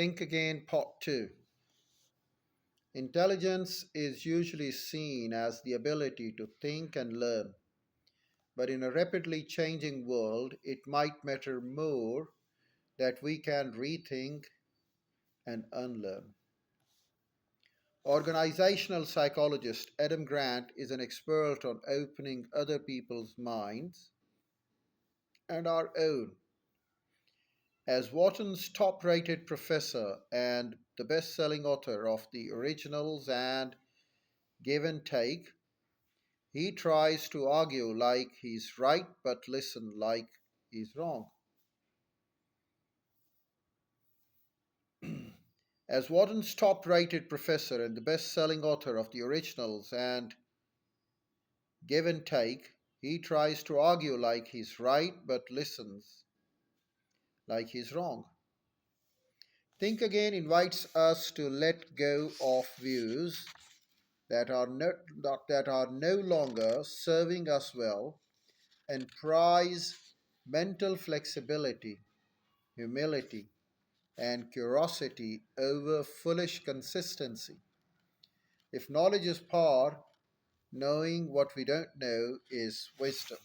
Think Again Part 2. Intelligence is usually seen as the ability to think and learn, but in a rapidly changing world, it might matter more that we can rethink and unlearn. Organizational psychologist Adam Grant is an expert on opening other people's minds and our own. As Wharton's top rated professor and the best selling author of the originals and Give and Take, he tries to argue like he's right but listen like he's wrong. As Wharton's top rated professor and the best selling author of the originals and Give and Take, he tries to argue like he's right but listens like he's wrong. Think Again invites us to let go of views that are no longer serving us well and prize mental flexibility, humility, and curiosity over foolish consistency. If knowledge is power, knowing what we don't know is wisdom.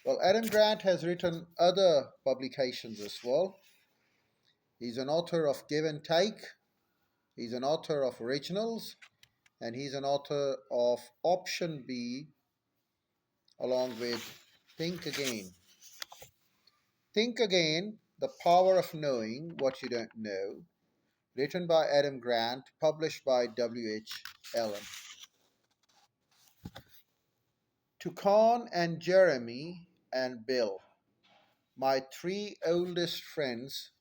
Well, Adam Grant has written other publications as well. He's an author of Give and Take, he's an author of Originals, and he's an author of Option B along with Think Again. Think Again, The Power of Knowing What You Don't Know, written by Adam Grant, published by W.H. Allen. To Con and Jeremy and Bill, my three oldest friends,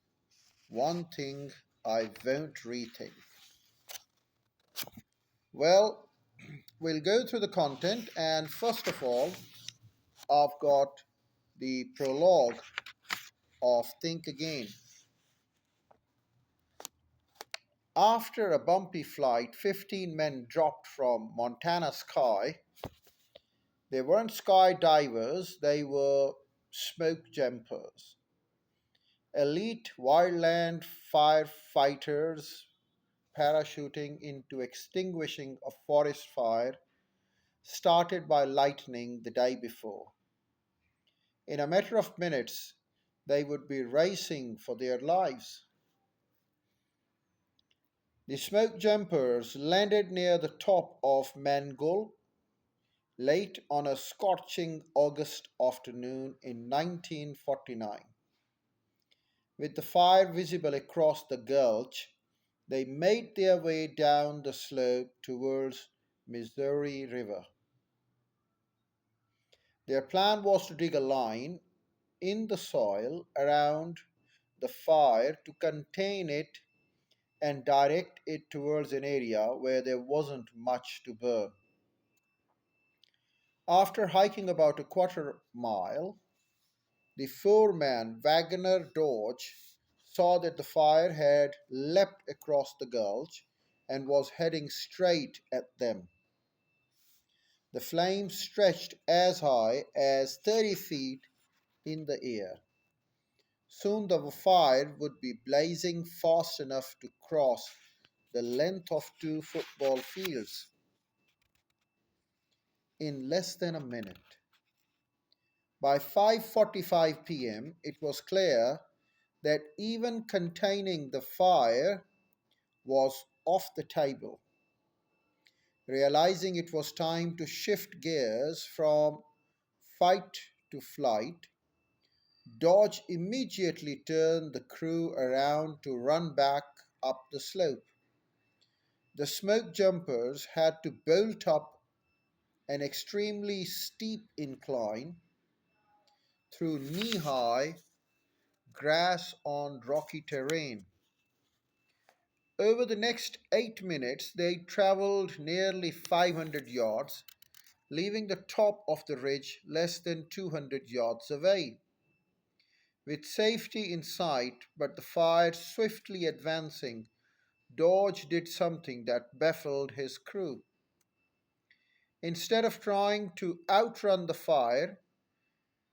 one thing I won't rethink. Well, we'll go through the content, and first of all, I've got the prologue of Think Again. After a bumpy flight, 15 men dropped from Montana sky. They weren't skydivers, they were smoke jumpers. Elite wildland firefighters parachuting into extinguishing a forest fire started by lightning the day before. In a matter of minutes, they would be racing for their lives. The smoke jumpers landed near the top of Mangol late on a scorching August afternoon in 1949. With the fire visible across the gulch, they made their way down the slope towards Missouri River. Their plan was to dig a line in the soil around the fire to contain it and direct it towards an area where there wasn't much to burn. After hiking about a quarter mile, the four-man Wagner Dodge saw that the fire had leapt across the gulch and was heading straight at them. The flames stretched as high as 30 feet in the air. Soon the fire would be blazing fast enough to cross the length of two football fields in less than a minute. By 5:45 p.m., it was clear that even containing the fire was off the table. Realizing it was time to shift gears from fight to flight, Dodge immediately turned the crew around to run back up the slope. The smoke jumpers had to bolt up an extremely steep incline through knee high grass on rocky terrain. Over the next 8 minutes, they traveled nearly 500 yards, leaving the top of the ridge less than 200 yards away. With safety in sight but the fire swiftly advancing, Dodge did something that baffled his crew. Instead of trying to outrun the fire,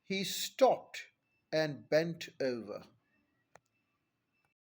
he stopped and bent over.